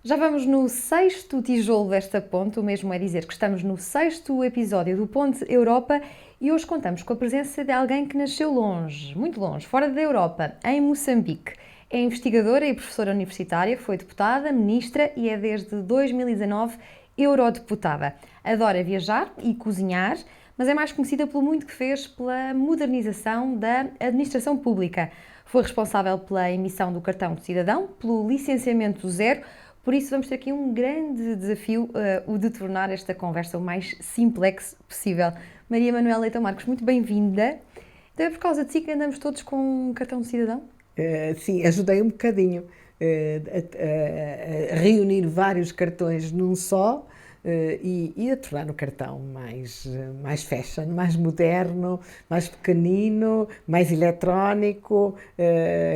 Já vamos no sexto tijolo desta ponte, o mesmo é dizer que estamos no sexto episódio do Ponte Europa e hoje contamos com a presença de alguém que nasceu longe, muito longe, fora da Europa, em Moçambique. É investigadora e professora universitária, foi deputada, ministra e é desde 2019 eurodeputada. Adora viajar e cozinhar, mas é mais conhecida pelo muito que fez pela modernização da administração pública. Foi responsável pela emissão do cartão de cidadão, pelo licenciamento zero. Por isso vamos ter aqui um grande desafio, o de tornar esta conversa o mais simplex possível. Maria Manuela Leitão Marques, muito bem-vinda. Então é por causa de si que andamos todos com um cartão de cidadão? Sim, ajudei um bocadinho a reunir vários cartões num só e a tornar o cartão mais fashion, mais moderno, mais pequenino, mais eletrónico,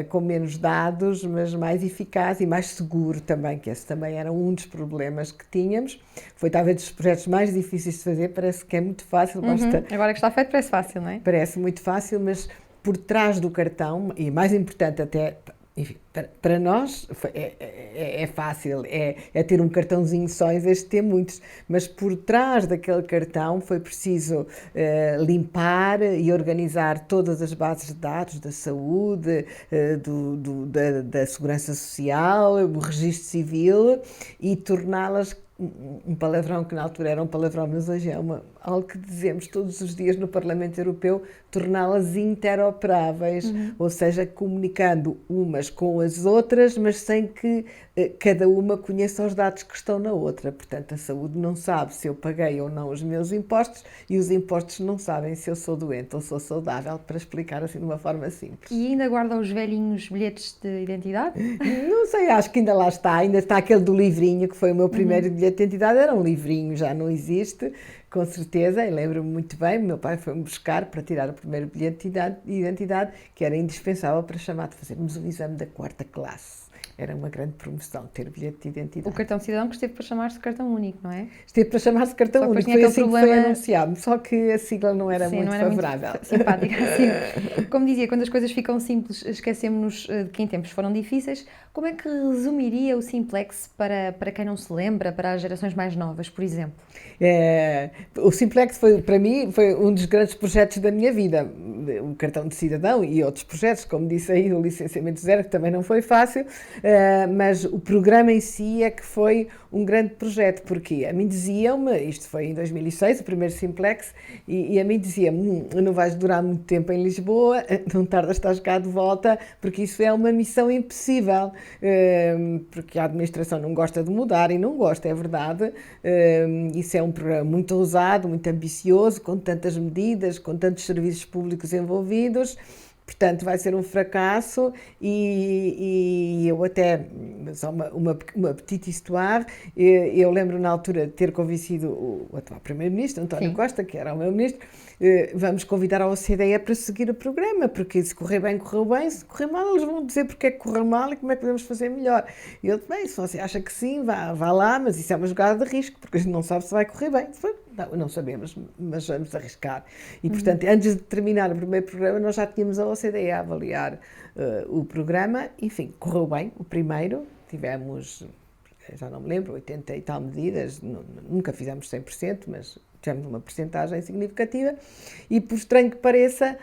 com menos dados, mas mais eficaz e mais seguro também, que esse também era um dos problemas que tínhamos. Foi talvez dos projetos mais difíceis de fazer, parece que é muito fácil, basta... Agora que está feito parece fácil, não é? Parece muito fácil, mas por trás do cartão, e mais importante até, enfim, para nós é fácil, é ter um cartãozinho só em vez de ter muitos, mas por trás daquele cartão foi preciso limpar e organizar todas as bases de dados da saúde, da segurança social, o registro civil e torná-las um palavrão que na altura era um palavrão, mas hoje é algo que dizemos todos os dias no Parlamento Europeu, torná-las interoperáveis, ou seja, comunicando umas com as outras, mas sem que cada uma conheça os dados que estão na outra. Portanto, a saúde não sabe se eu paguei ou não os meus impostos e os impostos não sabem se eu sou doente ou sou saudável, para explicar assim de uma forma simples. E ainda guarda os velhinhos bilhetes de identidade? Não sei, acho que ainda lá está, ainda está aquele do livrinho, que foi o meu primeiro bilhete de identidade, era um livrinho, já não existe, com certeza, e lembro-me muito bem, meu pai foi-me buscar para tirar o primeiro bilhete de identidade, que era indispensável para chamar de fazermos o exame da quarta classe. Era uma grande promoção ter o bilhete de identidade. O cartão de cidadão que esteve para chamar-se cartão único, não é? Esteve para chamar-se cartão único, foi assim que foi anunciado, só que a sigla não era muito favorável. Muito simpática, assim. Como dizia, quando as coisas ficam simples, esquecemos-nos de que em tempos foram difíceis. Como é que resumiria o Simplex para quem não se lembra, para as gerações mais novas, por exemplo? O Simplex foi, para mim, foi um dos grandes projetos da minha vida. O cartão de cidadão e outros projetos, como disse aí, o licenciamento zero, que também não foi fácil, mas o programa em si é que foi um grande projeto, porque a mim diziam-me, isto foi em 2006, o primeiro Simplex, e a mim diziam-me, não vais durar muito tempo em Lisboa, não tardas, estás cá de volta, porque isso é uma missão impossível, porque a administração não gosta de mudar, e não gosta, é verdade, isso é um programa muito ousado, muito ambicioso, com tantas medidas, com tantos serviços públicos envolvidos. Portanto, vai ser um fracasso e eu até, só uma petite histoire, eu lembro na altura de ter convencido o atual Primeiro-Ministro, António Costa, que era o meu ministro, vamos convidar a OCDE para seguir o programa, porque se correr bem, correu bem, se correr mal, eles vão dizer porque é que correu mal e como é que podemos fazer melhor. E eu disse, bem, se você acha que sim, vá lá, mas isso é uma jogada de risco, porque a gente não sabe se vai correr bem. Não sabemos, mas vamos arriscar. E, portanto, antes de terminar o primeiro programa, nós já tínhamos a OCDE a avaliar o programa. Enfim, correu bem o primeiro. Tivemos, já não me lembro, 80 e tal medidas. Nunca fizemos 100%, mas tivemos uma percentagem significativa. E, por estranho que pareça,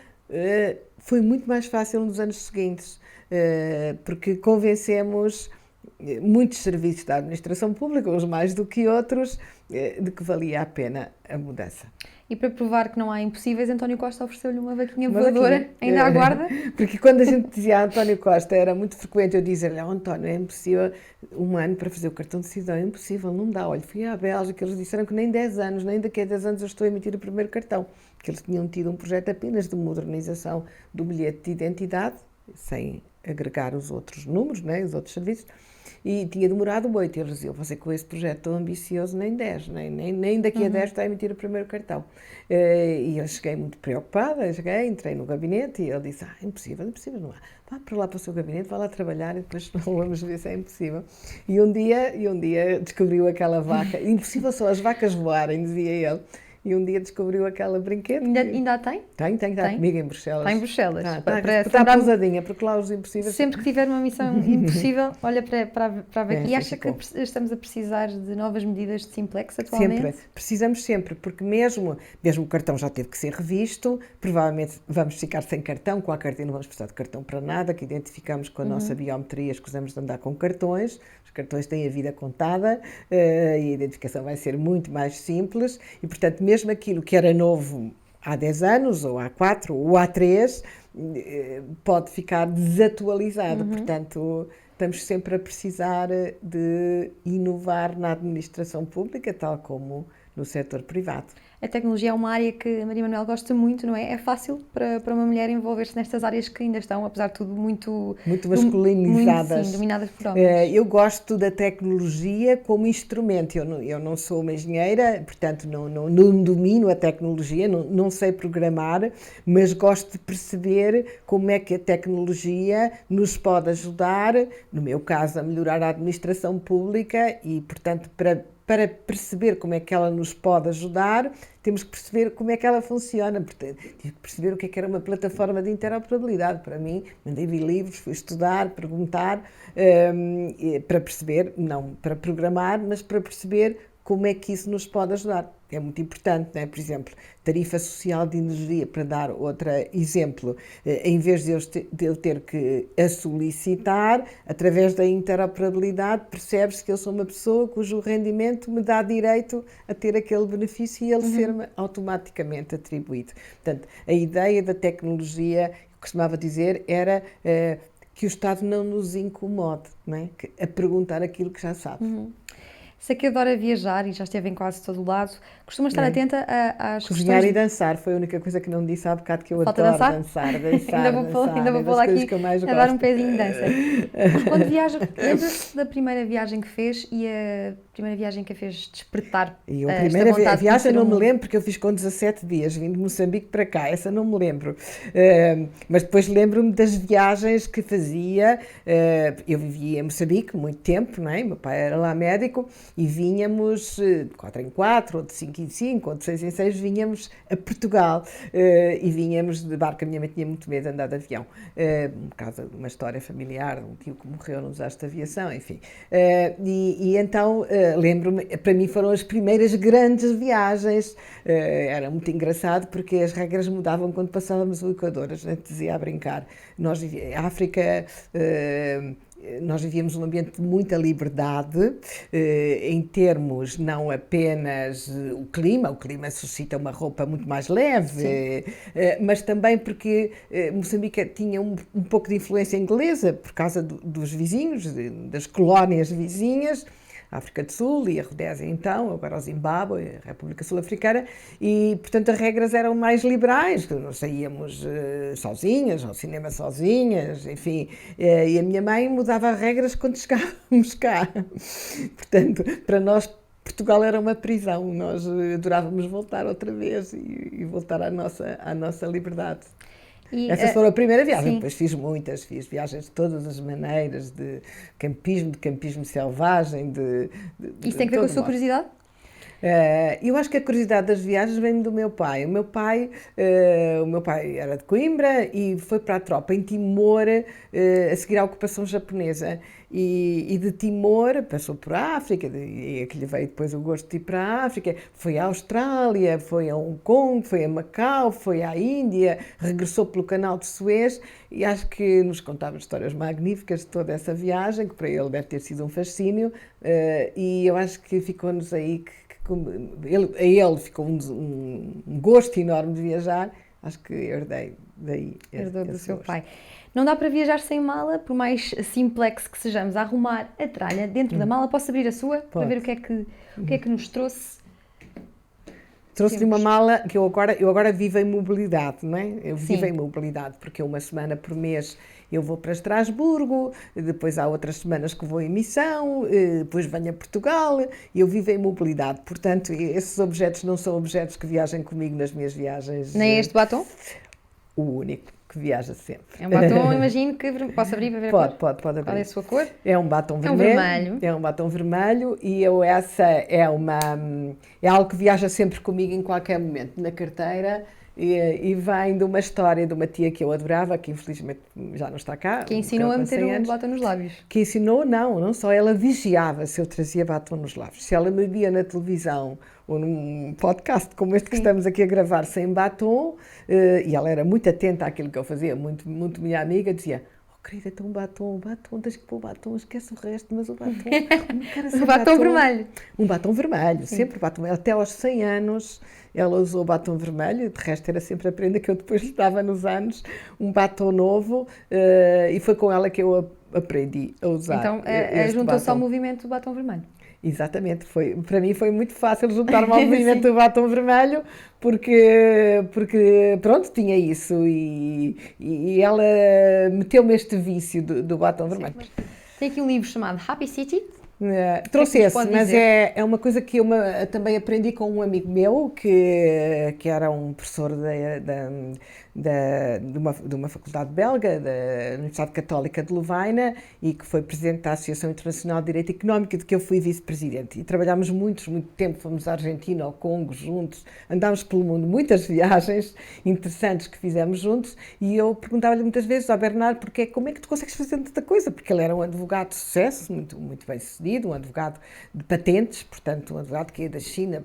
foi muito mais fácil nos anos seguintes, porque convencemos muitos serviços da administração pública, uns mais do que outros, de que valia a pena a mudança. E para provar que não há impossíveis, António Costa ofereceu-lhe uma vaquinha voadora, ainda aguarda? Porque quando a gente dizia a António Costa, era muito frequente eu dizer-lhe, António, é impossível, um ano para fazer o cartão de cidadão, é impossível, não dá. Olha, fui à Bélgica, eles disseram que nem 10 anos, nem daqui a 10 anos eu estou a emitir o primeiro cartão, que eles tinham tido um projeto apenas de modernização do bilhete de identidade, sem agregar os outros números, né, os outros serviços, e tinha demorado 8, e eles diziam, você com esse projeto tão ambicioso, nem 10, nem daqui a 10 está a emitir o primeiro cartão. E eu cheguei muito preocupada, entrei no gabinete e ele disse, impossível, não há. Vá para lá para o seu gabinete, vá lá trabalhar e depois vamos ver se é impossível. E um dia descobriu aquela vaca, impossível só as vacas voarem, dizia ele. e um dia descobriu aquela brinquedo. Ainda a tem? Tem, está comigo em Bruxelas. Está em Bruxelas. Está pousadinha, porque lá os impossíveis... Sempre que tiver uma missão impossível, olha para ver. E acha que estamos a precisar de novas medidas de Simplex atualmente? Sempre, precisamos sempre, porque mesmo o cartão já teve que ser revisto, provavelmente vamos ficar sem cartão, com a carteira não vamos precisar de cartão para nada, que identificamos com a nossa biometria, escusamos de andar com cartões, os cartões têm a vida contada e a identificação vai ser muito mais simples e, portanto, mesmo aquilo que era novo há 10 anos, ou há 4, ou há 3, pode ficar desatualizado, portanto... Estamos sempre a precisar de inovar na administração pública, tal como no setor privado. A tecnologia é uma área que a Maria Manuel gosta muito, não é? É fácil para uma mulher envolver-se nestas áreas que ainda estão, apesar de tudo, muito masculinizadas. Sim, dominadas por homens. Eu gosto da tecnologia como instrumento. Eu não sou uma engenheira, portanto não domino a tecnologia, não sei programar, mas gosto de perceber como é que a tecnologia nos pode ajudar, no meu caso, a melhorar a administração pública e, portanto, para perceber como é que ela nos pode ajudar, temos que perceber como é que ela funciona. Portanto, tive que perceber o que é que era uma plataforma de interoperabilidade. Para mim, mandei vir livros, fui estudar, perguntar, para perceber, não para programar, mas para perceber como é que isso nos pode ajudar. É muito importante, não é? Por exemplo, tarifa social de energia, para dar outro exemplo, em vez de eu ter que a solicitar, através da interoperabilidade, percebe-se que eu sou uma pessoa cujo rendimento me dá direito a ter aquele benefício e ele ser-me automaticamente atribuído. Portanto, a ideia da tecnologia, eu costumava dizer, era que o Estado não nos incomode, não é? A perguntar aquilo que já sabe. Sei que adora viajar e já esteve em quase todo o lado. Costuma estar atenta às Cozinhar e dançar foi a única coisa que não disse há bocado, que eu Falta adoro dançar. Ainda vou pôr aqui a dar um pezinho de dança. Mas quando viaja, lembra-se da primeira viagem que fez e a primeira viagem que a fez despertar a primeira viagem não me lembro, porque eu fiz com 17 dias, vim de Moçambique para cá, essa não me lembro. Mas depois lembro-me das viagens que fazia. Eu vivia em Moçambique muito tempo, não é? Meu pai era lá médico, e vinhamos de 4 em 4, ou de 5 em 5, ou de 6 em 6, vinhamos a Portugal e vinhamos de barco. A minha mãe tinha muito medo de andar de avião, por causa de uma história familiar, de um tio que morreu no desastre de aviação, enfim. Então lembro-me, para mim foram as primeiras grandes viagens, era muito engraçado porque as regras mudavam quando passávamos o Equador, a gente dizia a brincar. Nós vivíamos em África, nós vivíamos um ambiente de muita liberdade, em termos não apenas o clima suscita uma roupa muito mais leve, mas também porque Moçambique tinha um pouco de influência inglesa por causa dos vizinhos, das colónias vizinhas, a África do Sul e a Rodésia então, agora o Zimbábue, a República Sul-Africana, e portanto as regras eram mais liberais, nós saíamos sozinhas, ao cinema sozinhas, enfim, e a minha mãe mudava as regras quando chegávamos cá. Portanto, para nós Portugal era uma prisão, nós adorávamos voltar outra vez e voltar à nossa liberdade. Essa foi a primeira viagem, depois fiz viagens de todas as maneiras, de campismo selvagem, Isso tem a ver com a sua curiosidade? Eu acho que a curiosidade das viagens vem do meu pai. O meu pai era de Coimbra e foi para a tropa em Timor a seguir à ocupação japonesa. E de Timor passou por África, e que lhe veio depois o gosto de ir para a África, foi à Austrália, foi a Hong Kong, foi a Macau, foi à Índia, regressou pelo Canal de Suez e acho que nos contava histórias magníficas de toda essa viagem, que para ele deve ter sido um fascínio, e eu acho que ficou-nos aí, a ele ficou um gosto enorme de viajar, acho que herdei daí. Herdou do seu pai. Não dá para viajar sem mala, por mais simplex que sejamos a arrumar a tralha dentro da mala. Posso abrir a sua para ver o que é que nos trouxe? Trouxe-lhe uma mala que eu agora vivo em mobilidade, não é? Eu vivo em mobilidade porque uma semana por mês eu vou para Estrasburgo, depois há outras semanas que vou em missão, depois venho a Portugal, e eu vivo em mobilidade. Portanto, esses objetos não são objetos que viajem comigo nas minhas viagens. Nem este batom? o único que viaja sempre. É um batom, imagino que posso abrir para ver a cor? Pode Qual é abrir. a sua cor? É um batom É um vermelho. vermelho. É um batom vermelho e essa é algo que viaja sempre comigo em qualquer momento na carteira e vem de uma história de uma tia que eu adorava, que infelizmente já não está cá. Que ensinou a meter o batom nos lábios. Que ensinou, não só, ela vigiava se eu trazia batom nos lábios. Se ela me via na televisão ou num podcast como este que estamos aqui a gravar sem batom, e ela era muito atenta àquilo que eu fazia, muito, muito minha amiga, dizia: querida, então batom, tens que pôr batom, esquece o resto, mas o batom, não quero Um batom vermelho. Um batom vermelho, sempre batom. Até aos 100 anos ela usou batom vermelho, de resto era sempre a prenda que eu depois lhe dava nos anos, um batom novo, e foi com ela que eu aprendi a usar. Então, juntou-se ao movimento do batom vermelho. Exatamente, para mim foi muito fácil juntar-me ao movimento do batom vermelho, porque pronto, tinha isso e ela meteu-me este vício do batom vermelho. Tem aqui um livro chamado Happy City. Trouxe esse, mas é uma coisa que eu também aprendi com um amigo meu que era um professor de uma faculdade belga, da Universidade Católica de Lovaina, e que foi presidente da Associação Internacional de Direito Económico, de que eu fui vice-presidente. E trabalhámos muito tempo, fomos à Argentina, ao Congo juntos, andámos pelo mundo, muitas viagens interessantes que fizemos juntos, e eu perguntava-lhe muitas vezes ao Bernardo como é que tu consegues fazer tanta coisa, porque ele era um advogado de sucesso, muito, muito bem sucedido, um advogado de patentes, portanto um advogado que ia da China.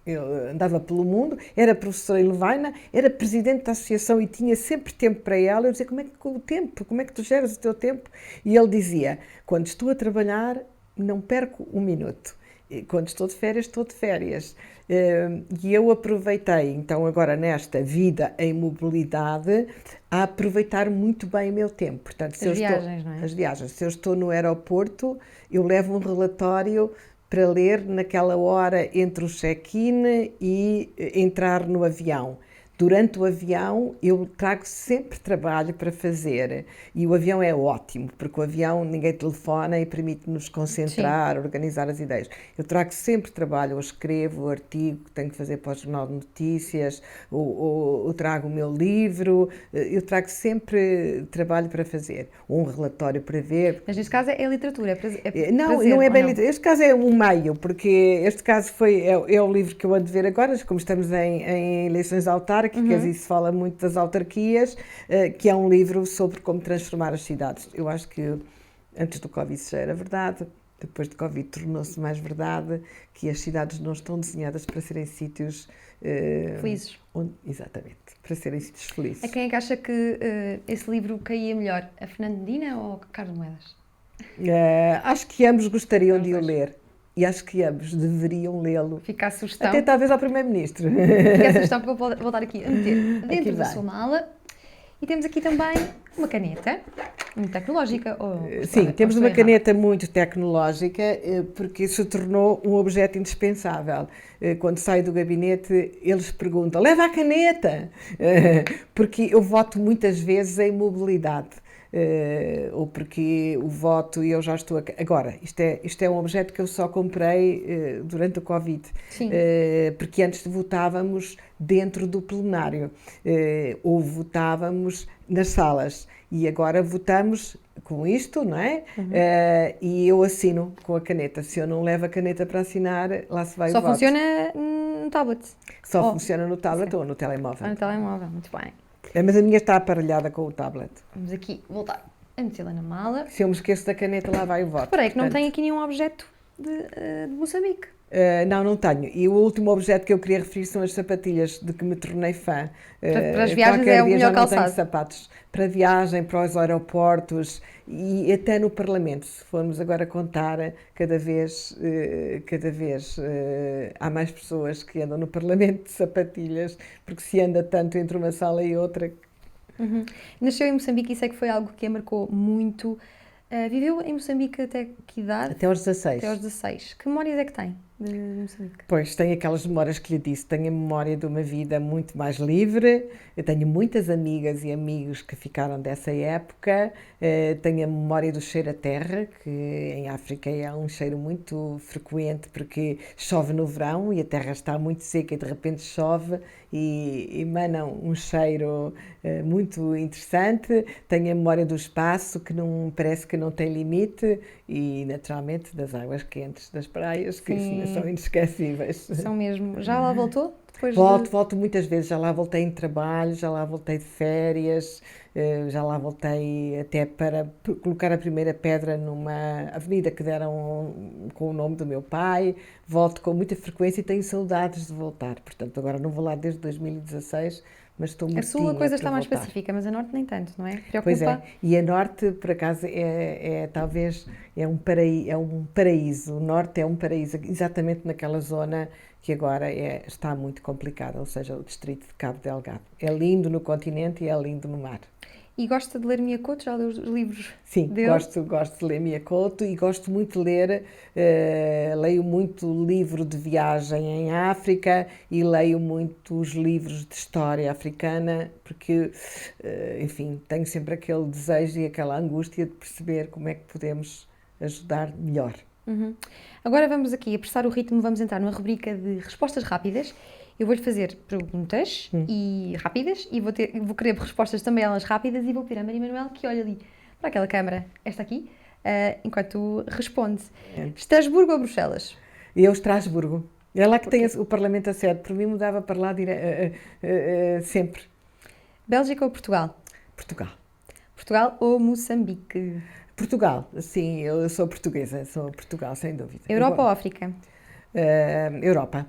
Eu andava pelo mundo, era professora em Lovaina, era presidente da associação e tinha sempre tempo para ela. Eu dizia: como é que com o tempo? Como é que tu geras o teu tempo? E ele dizia: quando estou a trabalhar, não perco um minuto. E quando estou de férias, estou de férias. E eu aproveitei, então, agora nesta vida em mobilidade, a aproveitar muito bem o meu tempo. Portanto, as viagens, não é? As viagens. Se eu estou no aeroporto, eu levo um relatório para ler naquela hora entre o check-in e entrar no avião. Durante o avião eu trago sempre trabalho para fazer e o avião é ótimo, porque o avião ninguém telefona e permite-nos concentrar, organizar as ideias. Eu trago sempre trabalho, eu escrevo o artigo que tenho que fazer para o Jornal de Notícias, ou trago o meu livro, eu trago sempre trabalho para fazer, um relatório para ver. Mas neste caso é literatura, Não é bem literatura, este caso é um meio, porque este caso é o livro que eu ando a ver agora, como estamos em eleições autárquicas, isso fala muito das autarquias, que é um livro sobre como transformar as cidades. Eu acho que antes do Covid isso já era verdade, depois do Covid tornou-se mais verdade que as cidades não estão desenhadas para serem sítios felizes. Exatamente, para serem sítios felizes. A quem é que acha que esse livro caía melhor? A Fernando Medina ou a Carlos Moedas? Acho que ambos gostariam de o ler. E acho que ambos deveriam lê-lo. Fica a sugestão. Até talvez ao Primeiro-Ministro. Fica a sugestão, porque eu vou voltar aqui a meter dentro da sua mala. E temos aqui também uma caneta, muito tecnológica. Sim, temos uma caneta muito tecnológica, porque se tornou um objeto indispensável. Quando saio do gabinete, eles perguntam: leva a caneta? Porque eu voto muitas vezes em mobilidade. Ou porque o voto e eu já estou... Agora, isto é um objeto que eu só comprei durante o Covid. Sim. Porque antes votávamos dentro do plenário, ou votávamos nas salas. E agora votamos com isto, não é? E eu assino com a caneta. Se eu não levo a caneta para assinar, lá se vai o voto. Só funciona no tablet? Só funciona no tablet ou no telemóvel. No telemóvel, muito bem. Mas a minha está aparelhada com o tablet. Vamos aqui voltar a metê-la na mala. Se eu me esqueço da caneta, lá vai o voto. Espera aí, que não tem aqui nenhum objeto de Moçambique. Não tenho. E o último objeto que eu queria referir são as sapatilhas de que me tornei fã. Para as viagens é o melhor calçado. Não tenho sapatos. Para viagem, para os aeroportos e até no Parlamento. Se formos agora contar, cada vez há mais pessoas que andam no Parlamento de sapatilhas, porque se anda tanto entre uma sala e outra. Nasceu em Moçambique e sei que foi algo que a marcou muito. Viveu em Moçambique até que idade? Até aos 16. Até aos 16. Que memórias é que tem de Moçambique? Pois, tenho aquelas memórias que lhe disse. Tenho a memória de uma vida muito mais livre. Eu tenho muitas amigas e amigos que ficaram dessa época. Tenho a memória do cheiro a terra, que em África é um cheiro muito frequente, porque chove no verão e a terra está muito seca e de repente chove e emanam um cheiro muito interessante. Tenho a memória do espaço, que não, parece que não tem limite, e naturalmente das águas quentes das praias, que isso são inesquecíveis. São mesmo. Já lá voltou? Depois Volto muitas vezes, já lá voltei em trabalho, já lá voltei de férias, já lá voltei até para colocar a primeira pedra numa avenida que deram com o nome do meu pai. Volto com muita frequência e tenho saudades de voltar. Portanto, agora não vou lá desde 2016, mas estou A mortinha sul a coisa para está mais voltar. pacífica, mas a norte nem tanto, não é? Pois é, Preocupa? e a norte, por acaso, talvez é um paraíso. O norte é um paraíso, exatamente naquela zona que agora está muito complicada, ou seja, o distrito de Cabo Delgado. É lindo no continente e é lindo no mar. E gosta de ler Miyakoto? Já leu os livros Sim, dele? gosto de ler Miyakoto e gosto muito de ler, leio muito livro de viagem em África e leio muitos livros de história africana, porque, enfim, tenho sempre aquele desejo e aquela angústia de perceber como é que podemos ajudar melhor. Uhum. Agora vamos aqui apressar o ritmo, vamos entrar numa rubrica de respostas rápidas. Eu vou-lhe fazer perguntas e rápidas e vou querer respostas também elas rápidas e vou pedir à Maria Manuel que olhe ali para aquela câmara, esta aqui, enquanto responde. Estrasburgo ou Bruxelas? E eu, Estrasburgo. É lá que tem o Parlamento a sede. Por mim mudava para lá sempre. Bélgica ou Portugal? Portugal. Portugal ou Moçambique? Portugal, sim, eu sou portuguesa, sou Portugal, sem dúvida. Europa ou África? Europa.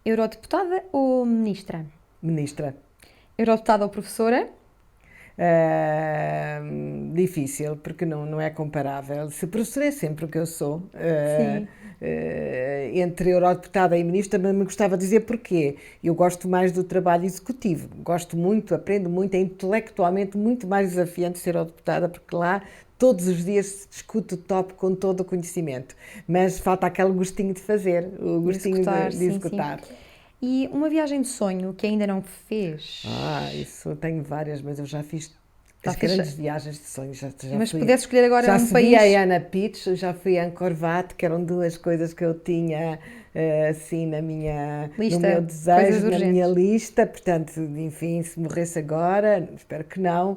Eurodeputada ou ministra? Ministra. Eurodeputada ou professora? Difícil, porque não é comparável. Se professora é sempre o que eu sou. Sim. Entre eurodeputada e ministra, mas me gostava de dizer porquê. Eu gosto mais do trabalho executivo. Gosto muito, aprendo muito, é intelectualmente muito mais desafiante ser eurodeputada, porque lá todos os dias se discute o top com todo o conhecimento. Mas falta aquele gostinho de fazer, o gostinho de executar. Sim. E uma viagem de sonho que ainda não fez? Isso tenho várias, mas eu já fiz as grandes viagens de sonho. Mas se pudesse escolher agora um país... Já subi a Ana Pitch, já fui a Angkor Wat, que eram duas coisas que eu tinha assim no meu desejo, na minha lista. Portanto, enfim, se morresse agora, espero que não,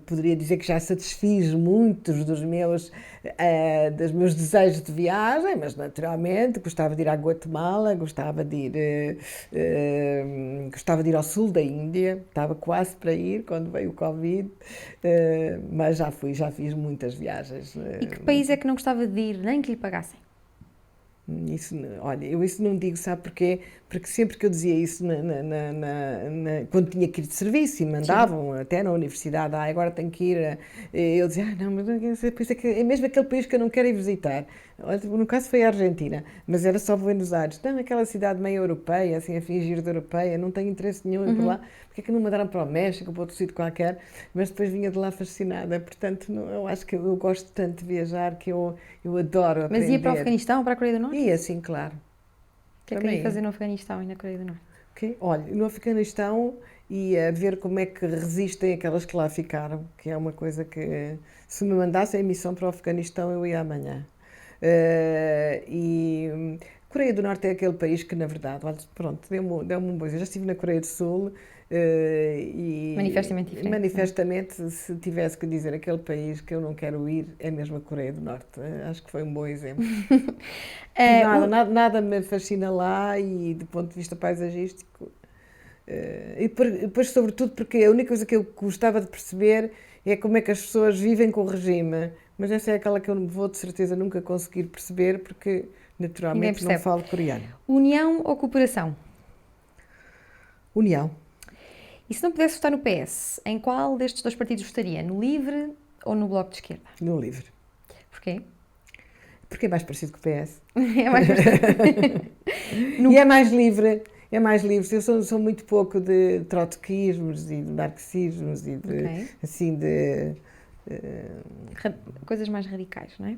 poderia dizer que já satisfiz muitos dos meus desejos de viagem, mas naturalmente gostava de ir à Guatemala, gostava de ir ao sul da Índia, estava quase para ir quando veio o Covid, mas já fiz muitas viagens. E que país é que não gostava de ir, nem que lhe pagassem? Olha, eu isso não digo, sabe porquê? Porque sempre que eu dizia isso quando tinha que ir de serviço e mandavam até na universidade, agora tenho que ir, eu dizia, não, mas é mesmo aquele país que eu não quero ir visitar. No caso foi a Argentina, mas era só Buenos Aires. Não, aquela cidade meio europeia, assim, a fingir de europeia, não tenho interesse nenhum em ir por lá. Porque é que não mandaram para o México ou para outro sítio qualquer? Mas depois vinha de lá fascinada. Portanto, eu acho que eu gosto tanto de viajar que eu adoro aprender. Mas ia para o Afeganistão ou para a Coreia do Norte? Ia, sim, claro. O que é que ia fazer no Afeganistão e na Coreia do Norte? Olha, no Afeganistão ia ver como é que resistem aquelas que lá ficaram, que é uma coisa que, se me mandassem a missão para o Afeganistão, eu ia amanhã. E Coreia do Norte é aquele país que, na verdade, olha, pronto, deu-me um bom. Eu já estive na Coreia do Sul e manifestamente diferente. Manifestamente, se tivesse que dizer aquele país que eu não quero ir, é mesmo a Coreia do Norte. Acho que foi um bom exemplo. Nada me fascina lá e do ponto de vista paisagístico. E depois, sobretudo, porque a única coisa que eu gostava de perceber é como é que as pessoas vivem com o regime. Mas essa é aquela que eu vou, de certeza, nunca conseguir perceber, porque, naturalmente, não falo coreano. União ou cooperação? União. E se não pudesse votar no PS, em qual destes dois partidos votaria? No LIVRE ou no Bloco de Esquerda? No LIVRE. Porquê? Porque é mais parecido com o PS. É mais parecido. E é mais livre. É mais livre. Eu sou muito pouco de trotskismos e de marxismos e de, assim, de... coisas mais radicais, não é?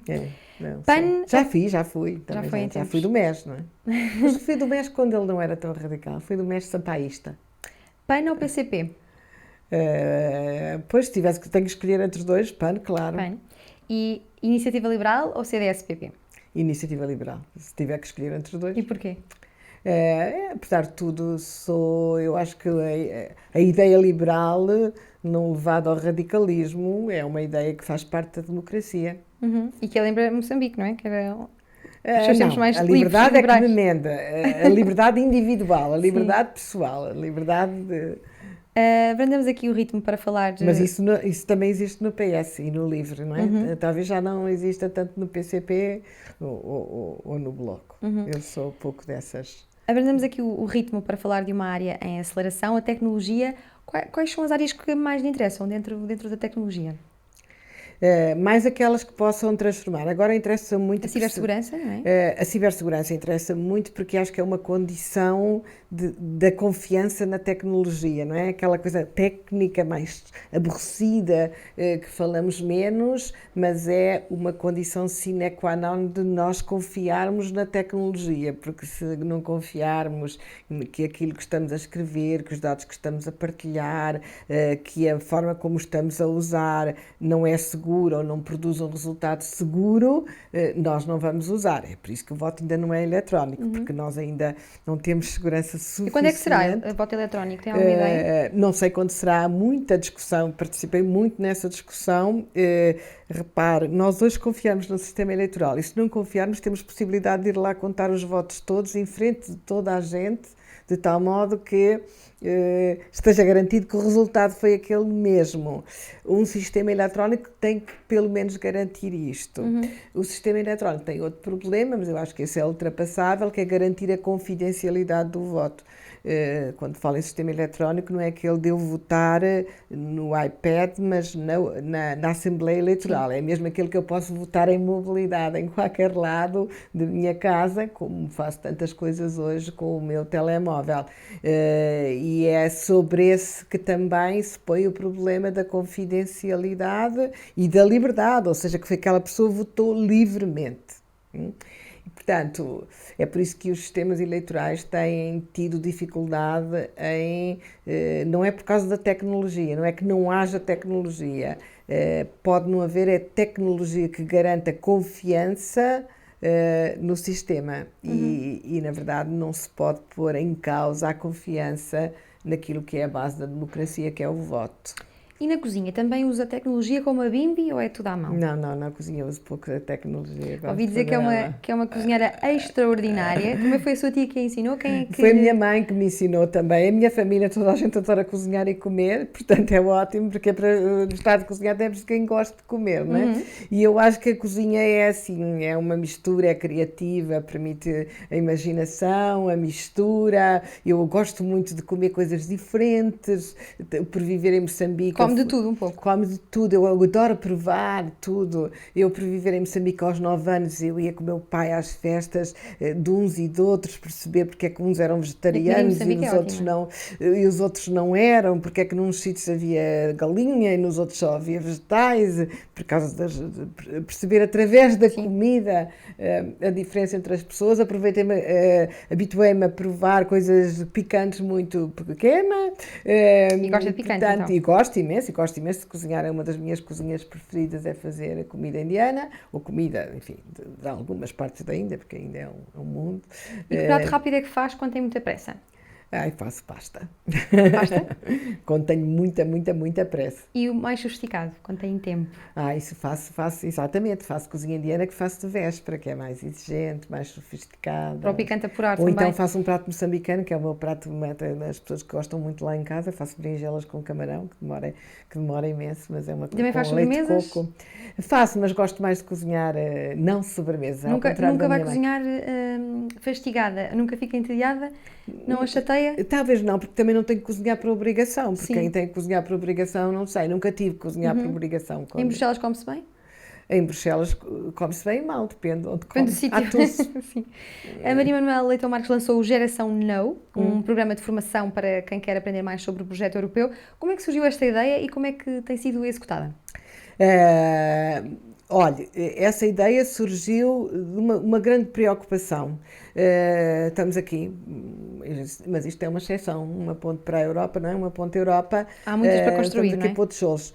Não, já fui. Já fui do MES, não é? Mas fui do MES quando ele não era tão radical. Fui do MES sampaísta. PAN ou PCP? Pois, tenho que escolher entre os dois, PAN, claro. PAN. E Iniciativa Liberal ou CDS-PP? Iniciativa Liberal, se tiver que escolher entre os dois. E porquê? Apesar de tudo, eu acho que a ideia liberal, não levada ao radicalismo, é uma ideia que faz parte da democracia. E que lembra Moçambique, não é? Que era os seus tempos Não, mais a livres e liberdade é que me liberais. menda, a liberdade individual, a Sim. liberdade pessoal, a liberdade de... Abrandamos aqui o ritmo para falar Mas de... isso também existe no PS e no LIVRE, não é? Talvez já não exista tanto no PCP ou no Bloco. Eu sou um pouco dessas. Abrandamos aqui o ritmo para falar de uma área em aceleração, a tecnologia. Quais são as áreas que mais lhe interessam dentro da tecnologia? Mais aquelas que possam transformar. Agora interessa muito... A cibersegurança, não é? A cibersegurança interessa muito porque acho que é uma condição da confiança na tecnologia, não é? Aquela coisa técnica mais aborrecida, que falamos menos, mas é uma condição sine qua non de nós confiarmos na tecnologia, porque se não confiarmos que aquilo que estamos a escrever, que os dados que estamos a partilhar, que a forma como estamos a usar não é seguro ou não produz um resultado seguro, nós não vamos usar. É por isso que o voto ainda não é eletrónico, porque nós ainda não temos segurança suficiente. E quando é que será o voto eletrónico? Tem alguma ideia? Não sei quando será, há muita discussão, participei muito nessa discussão. Repare, nós hoje confiamos no sistema eleitoral e se não confiarmos temos possibilidade de ir lá contar os votos todos em frente de toda a gente, de tal modo que esteja garantido que o resultado foi aquele mesmo. Um sistema eletrónico tem que pelo menos garantir isto. O sistema eletrónico tem outro problema, mas eu acho que esse é ultrapassável, que é garantir a confidencialidade do voto. Quando falo em sistema eletrónico, não é aquele de eu votar no iPad, mas na Assembleia Eleitoral. Sim. É mesmo aquele que eu posso votar em mobilidade, em qualquer lado de minha casa, como faço tantas coisas hoje com o meu telemóvel. E é sobre esse que também se põe o problema da confidencialidade e da liberdade, ou seja, que aquela pessoa votou livremente. Portanto, é por isso que os sistemas eleitorais têm tido dificuldade não é por causa da tecnologia, não é que não haja tecnologia, pode não haver tecnologia que garanta confiança no sistema e, na verdade, não se pode pôr em causa a confiança naquilo que é a base da democracia, que é o voto. E na cozinha também usa tecnologia como a Bimbi ou é tudo à mão? Não, na cozinha uso pouco a tecnologia. Ouvi dizer que é uma cozinheira extraordinária. Como foi a sua tia que a ensinou? Quem é que... Foi a minha mãe que me ensinou também. A minha família, toda a gente adora cozinhar e comer, portanto é ótimo, porque é para gostar de cozinhar temos quem gosta de comer, não é? E eu acho que a cozinha é assim, é uma mistura, é criativa, permite a imaginação, a mistura. Eu gosto muito de comer coisas diferentes, por viver em Moçambique. Come de tudo um pouco. Come de tudo, eu adoro provar tudo. Eu, por viver em Moçambique aos 9 anos, eu ia com o meu pai às festas de uns e de outros, perceber porque é que uns eram vegetarianos e os outros não eram, porque é que num sítios havia galinha e nos outros só havia vegetais, por causa perceber através da comida a diferença entre as pessoas. Habituei-me a provar coisas picantes muito pequena. E gosta de picante, portanto, então? E gosto imenso de cozinhar. É uma das minhas cozinhas preferidas, é fazer a comida indiana, ou comida, enfim, de algumas partes da Índia, porque ainda é um mundo. E que prato rápido é que faz quando tem muita pressa? Faço pasta. Pasta? Quando tenho muita pressa. E o mais sofisticado, quando tem tempo? Isso faço, exatamente. Faço cozinha indiana que faço de véspera, que é mais exigente, mais sofisticada. Para o picante apurar Ou também? então faço um prato moçambicano, que é o meu prato, as pessoas que gostam muito lá em casa. Faço berinjelas com camarão, que demora imenso, mas é uma coisa. Também faz com leite sobremesas? de coco. Faço, mas gosto mais de cozinhar, não sobremesa. Nunca vai cozinhar fastigada? Nunca fica entediada? Não a chateia? Talvez não, porque também não tenho que cozinhar por obrigação, porque Sim. quem tem que cozinhar por obrigação, não sei, nunca tive que cozinhar por obrigação. Em Bruxelas come-se bem? Em Bruxelas come-se bem e mal, depende onde Depende come. do sítio. Sim. A Maria Manuela Leitão Marques lançou o Geração No, um programa de formação para quem quer aprender mais sobre o projeto europeu. Como é que surgiu esta ideia e como é que tem sido executada? Olha, essa ideia surgiu de uma grande preocupação. Estamos aqui, mas isto é uma exceção, uma ponte para a Europa, não é? Uma ponte Europa. Há muitas para construir, estamos aqui não é? a pôr tijolos.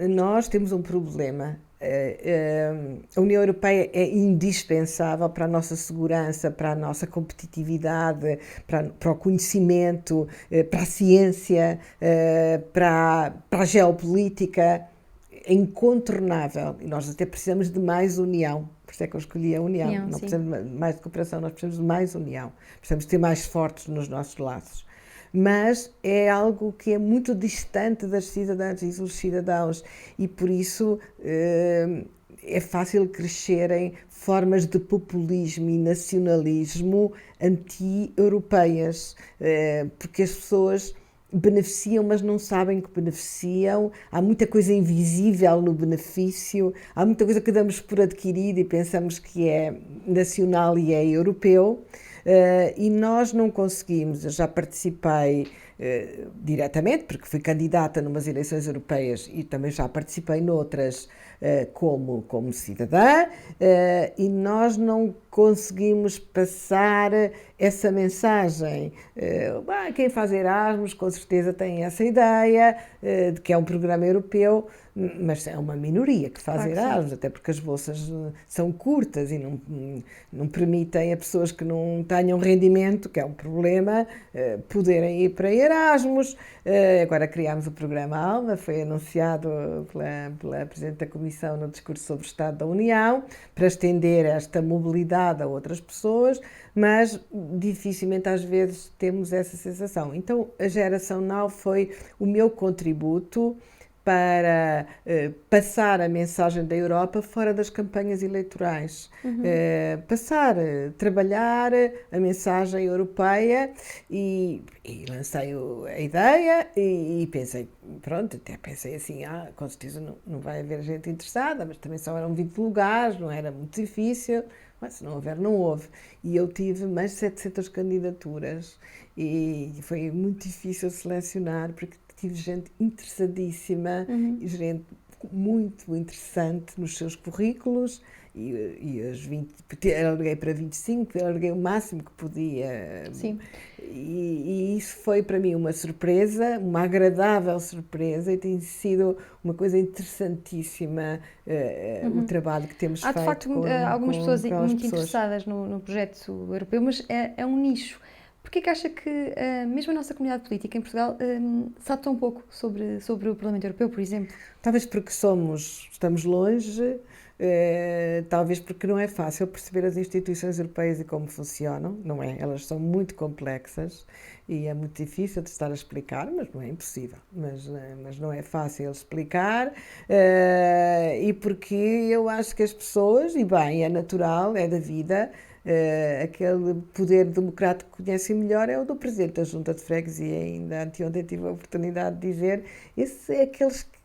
Nós temos um problema. a União Europeia é indispensável para a nossa segurança, para a nossa competitividade, para o conhecimento, para a ciência, para a geopolítica. É incontornável e nós até precisamos de mais união. Por isso é que eu escolhi a união. Não precisamos de mais de cooperação, nós precisamos de mais união. Precisamos de ter mais fortes nos nossos laços. Mas é algo que é muito distante das cidadãs e dos cidadãos e por isso é fácil crescerem formas de populismo e nacionalismo anti-europeias, porque as pessoas beneficiam, mas não sabem que beneficiam. Há muita coisa invisível no benefício, há muita coisa que damos por adquirido e pensamos que é nacional e é europeu. E nós não conseguimos. Eu já participei diretamente, porque fui candidata numas eleições europeias e também já participei noutras como cidadã, e nós não conseguimos passar essa mensagem. Quem faz Erasmus com certeza tem essa ideia de que é um programa europeu, mas é uma minoria que faz Erasmus, até porque as bolsas são curtas e não permitem a pessoas que não tenham rendimento, que é um problema, poderem ir para Erasmus. Agora criámos o programa ALMA, foi anunciado pela Presidente da Comissão no discurso sobre o Estado da União, para estender esta mobilidade a outras pessoas, mas dificilmente às vezes temos essa sensação. Então a geração Now foi o meu contributo para passar a mensagem da Europa fora das campanhas eleitorais. Trabalhar a mensagem europeia e lancei a ideia e pensei, pronto, até pensei assim, com certeza não vai haver gente interessada, mas também só eram 20 lugares, não era muito difícil, mas se não houver, não houve. E eu tive mais de 700 candidaturas e foi muito difícil selecionar, porque tive gente interessadíssima, gente muito interessante nos seus currículos e as 20, eu alarguei para 25, eu alarguei o máximo que podia. Sim. E isso foi para mim uma surpresa, uma agradável surpresa, e tem sido uma coisa interessantíssima o trabalho que temos feito. Há de facto algumas pessoas muito interessadas no projeto europeu, mas é um nicho. Porquê que acha que mesmo a nossa comunidade política em Portugal sabe tão pouco sobre o Parlamento Europeu, por exemplo? Talvez porque estamos longe, talvez porque não é fácil perceber as instituições europeias e como funcionam, não é? Elas são muito complexas e é muito difícil de estar a explicar, mas não é impossível. Mas não é fácil explicar, e porque eu acho que as pessoas, e bem, é natural, é da vida, aquele poder democrático que conhecem melhor é o do Presidente da Junta de Freguesia. Ainda anteontem tive a oportunidade de dizer, esse é aqueles que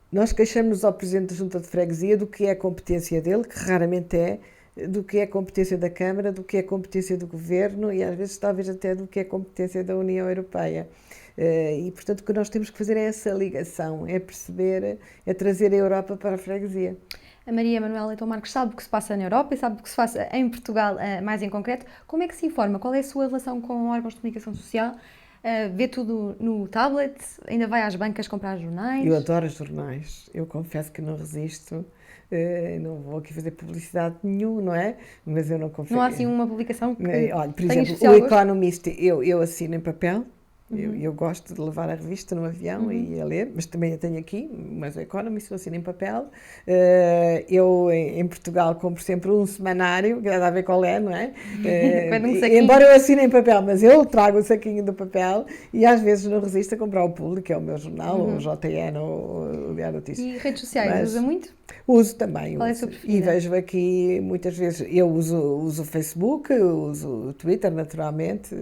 nós queixamos-nos ao Presidente da Junta de Freguesia do que é a competência dele, que raramente é, do que é a competência da Câmara, do que é a competência do Governo e às vezes talvez até do que é a competência da União Europeia. E portanto o que nós temos que fazer é essa ligação, é perceber, é trazer a Europa para a freguesia. A Maria Manuela Leitão Marques sabe o que se passa na Europa e sabe o que se passa em Portugal, mais em concreto. Como é que se informa? Qual é a sua relação com órgãos de comunicação social? Vê tudo no tablet? Ainda vai às bancas comprar jornais? Eu adoro jornais. Eu confesso que não resisto. Não vou aqui fazer publicidade nenhuma, não é? Mas eu não confesso. Não há assim uma publicação que olha, por exemplo, o Economist, eu assino em papel. Eu gosto de levar a revista no avião e a ler, mas também a tenho aqui, mas o Economist eu assino em papel. Eu, em Portugal, compro sempre um semanário, que dá a ver qual é, não é? Embora eu assine em papel, mas eu trago o saquinho do papel e às vezes não resisto a comprar o Público, que é o meu jornal, ou o JN, ou o Diário Notícias. E redes sociais, usa muito? Uso também. Qual é a sua preferida? E vejo aqui, muitas vezes, eu uso o Facebook, uso o Twitter, naturalmente,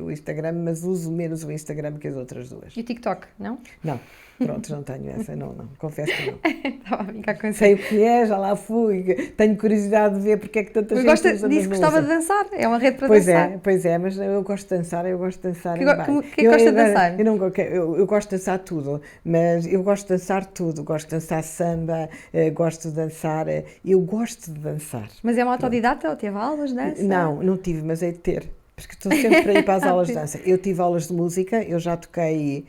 o Instagram, mas uso menos o Instagram que as outras duas. E o TikTok, não? Não. Pronto, não tenho essa, não, confesso que não. Estava a brincar com isso. Sei o que é, já lá fui, tenho curiosidade de ver porque é que tanta gente usa, disse que gostava de dançar, é uma rede para dançar. Pois é, mas eu gosto de dançar, O que gosta de dançar? Eu gosto de dançar tudo, mas eu gosto de dançar tudo, gosto de dançar samba, gosto de dançar, eu gosto de dançar. Mas é uma autodidata ou teve aulas de dança? Não tive, mas hei de ter, porque estou sempre para ir para as aulas de dança. Eu tive aulas de música, eu já toquei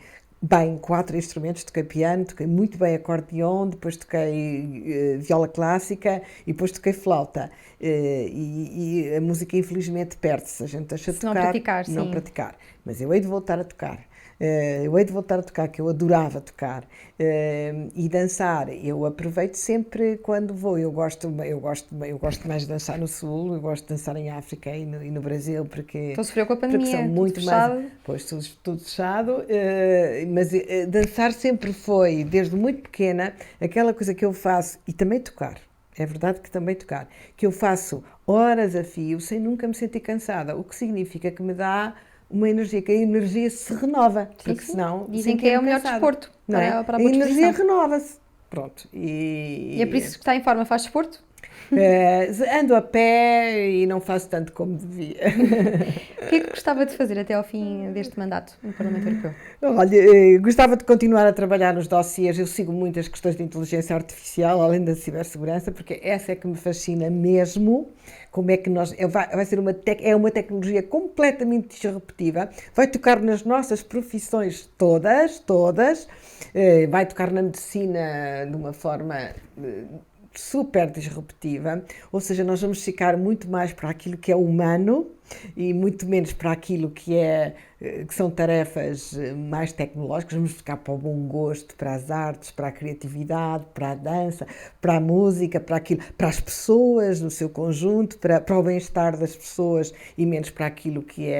bem 4 instrumentos, toquei piano, toquei muito bem acordeão, depois toquei viola clássica e depois toquei flauta. E a música infelizmente perde-se, a gente deixa de Se não tocar, praticar, não sim. praticar. Mas eu hei de voltar a tocar. Eu hei de voltar a tocar, que eu adorava tocar. E dançar, eu aproveito sempre quando vou. Eu gosto mais de dançar no Sul, eu gosto de dançar em África e no Brasil, porque Sofreu com a porque são pandemia, tudo muito mais. fechado. Pois, tudo fechado, mas dançar sempre foi, desde muito pequena, aquela coisa que eu faço, e também tocar, é verdade que também tocar, que eu faço horas a fio sem nunca me sentir cansada, o que significa que me dá uma energia, que a energia se renova, Sim, porque sim. senão Dizem que é sentia-me o melhor cansada, desporto não é? para a A boa energia disposição. renova-se, pronto, E é por isso que está em forma, faz desporto? ando a pé e não faço tanto como devia. O que é que gostava de fazer até ao fim deste mandato no Parlamento Europeu? Olha, gostava de continuar a trabalhar nos dossiês. Eu sigo muitas questões de inteligência artificial, além da cibersegurança, porque essa é que me fascina mesmo. Como é que vai ser uma tecnologia completamente disruptiva, vai tocar nas nossas profissões todas, vai tocar na medicina de uma forma super disruptiva, ou seja, nós vamos ficar muito mais para aquilo que é humano e muito menos para aquilo que são tarefas mais tecnológicas, vamos ficar para o bom gosto, para as artes, para a criatividade, para a dança, para a música, para as pessoas no seu conjunto, para o bem-estar das pessoas e menos para aquilo que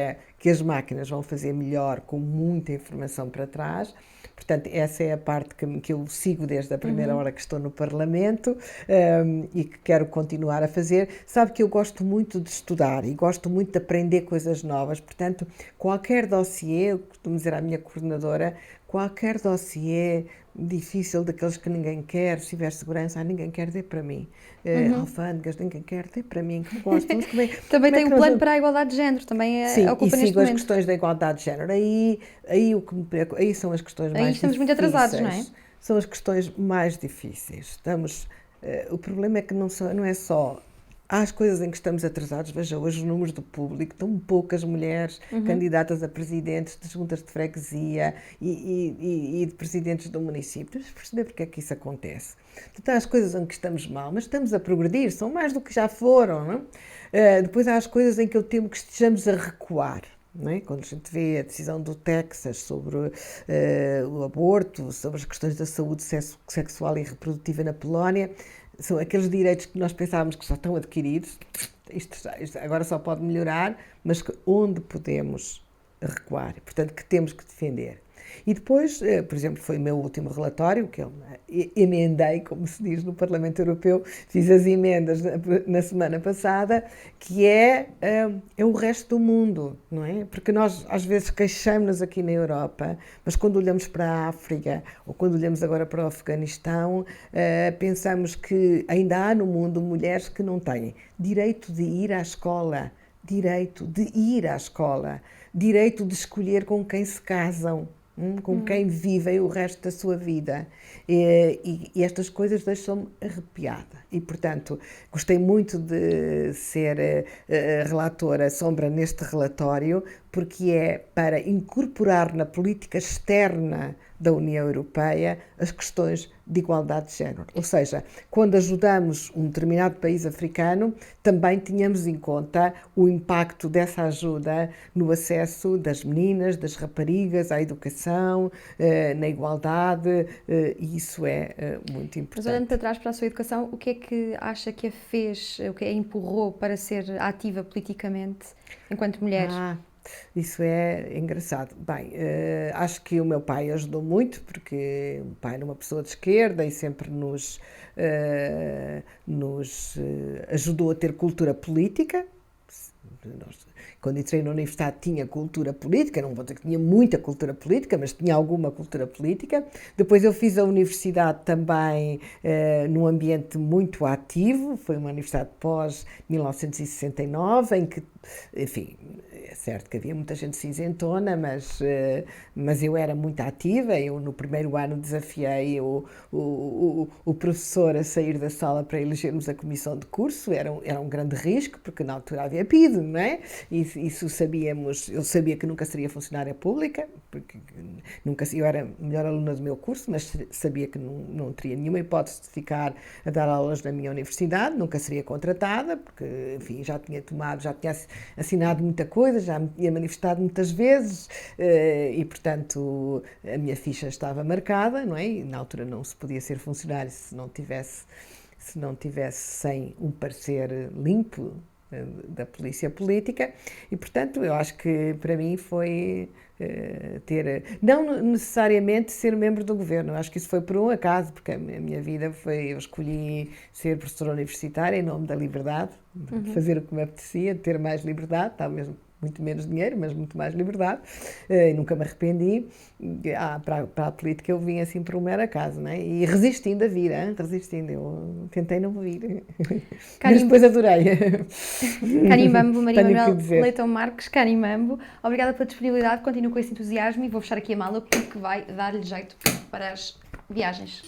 as máquinas vão fazer melhor com muita informação para trás. Portanto, essa é a parte que eu sigo desde a primeira hora que estou no Parlamento e que quero continuar a fazer. Sabe que eu gosto muito de estudar e gosto muito de aprender coisas novas. Portanto, qualquer dossiê, eu costumo dizer à minha coordenadora, qualquer dossiê difícil daqueles que ninguém quer, cibersegurança, ninguém quer, dê para mim. Alfândegas, ninguém quer, dê para mim, que eu gosto. Mas Também tem um nós plano para a igualdade de género, também Sim, e ocupa neste sigo as momento. questões da igualdade de género. Aí são as questões Aí mais estamos muito difíceis. atrasados, não é? São as questões mais difíceis. O problema é que não é só. Há as coisas em que estamos atrasados. Veja, hoje os números do público, tão poucas mulheres candidatas a presidentes de juntas de freguesia e de presidentes do município. Temos de perceber porque é que isso acontece. Portanto, há as coisas em que estamos mal, mas estamos a progredir, são mais do que já foram, não é? Depois há as coisas em que eu temo que estejamos a recuar. Não é? Quando a gente vê a decisão do Texas sobre o aborto, sobre as questões da saúde sexual e reprodutiva na Polónia, são aqueles direitos que nós pensávamos que já estão adquiridos, isto agora só pode melhorar, mas onde podemos recuar, portanto que temos que defender. E depois, por exemplo, foi o meu último relatório, que eu emendei, como se diz no Parlamento Europeu, fiz as emendas na semana passada, que é o resto do mundo, não é? Porque nós às vezes queixamos-nos aqui na Europa, mas quando olhamos para a África ou quando olhamos agora para o Afeganistão, pensamos que ainda há no mundo mulheres que não têm direito de ir à escola, direito de escolher com quem se casam, com quem vivem o resto da sua vida. E estas coisas deixam-me arrepiada. E, portanto, gostei muito de ser relatora sombra neste relatório, porque é para incorporar na política externa da União Europeia as questões de igualdade de género. Ou seja, quando ajudamos um determinado país africano, também tínhamos em conta o impacto dessa ajuda no acesso das meninas, das raparigas à educação, na igualdade, e isso é muito importante. Mas olhando para trás para a sua educação, o que é que acha que a fez, o que a empurrou para ser ativa politicamente enquanto mulher? Isso é engraçado. Bem, acho que o meu pai ajudou muito, porque o pai era uma pessoa de esquerda e sempre nos ajudou a ter cultura política. Quando entrei na universidade tinha cultura política, não vou dizer que tinha muita cultura política, mas tinha alguma cultura política. Depois eu fiz a universidade também num ambiente muito ativo, foi uma universidade pós-1969, em que, enfim, É certo que havia muita gente cinzentona, mas eu era muito ativa. Eu, no primeiro ano, desafiei o professor a sair da sala para elegermos a comissão de curso. Era um grande risco, porque na altura havia PIDE, não é? Isso sabíamos. Eu sabia que nunca seria funcionária pública, porque eu era a melhor aluna do meu curso, mas sabia que não teria nenhuma hipótese de ficar a dar aulas na minha universidade, nunca seria contratada, porque, enfim, já tinha assinado muita coisa, já me tinha manifestado muitas vezes e, portanto, a minha ficha estava marcada, não é? E na altura não se podia ser funcionário se não tivesse sem um parecer limpo da polícia política e, portanto, eu acho que para mim foi não necessariamente ser membro do governo, eu acho que isso foi por um acaso, porque a minha vida eu escolhi ser professora universitária em nome da liberdade, de fazer o que me apetecia, de ter mais liberdade, talvez muito menos dinheiro, mas muito mais liberdade, e nunca me arrependi. Para a política eu vim assim por um mero acaso, não é? E resistindo a vir, resistindo, eu tentei não vir, mas depois adorei. Carimbambo, Maria Manuel Leitão Marques, Carimbambo, obrigada pela disponibilidade, continuo com esse entusiasmo e vou fechar aqui a mala porque vai dar-lhe jeito para as viagens.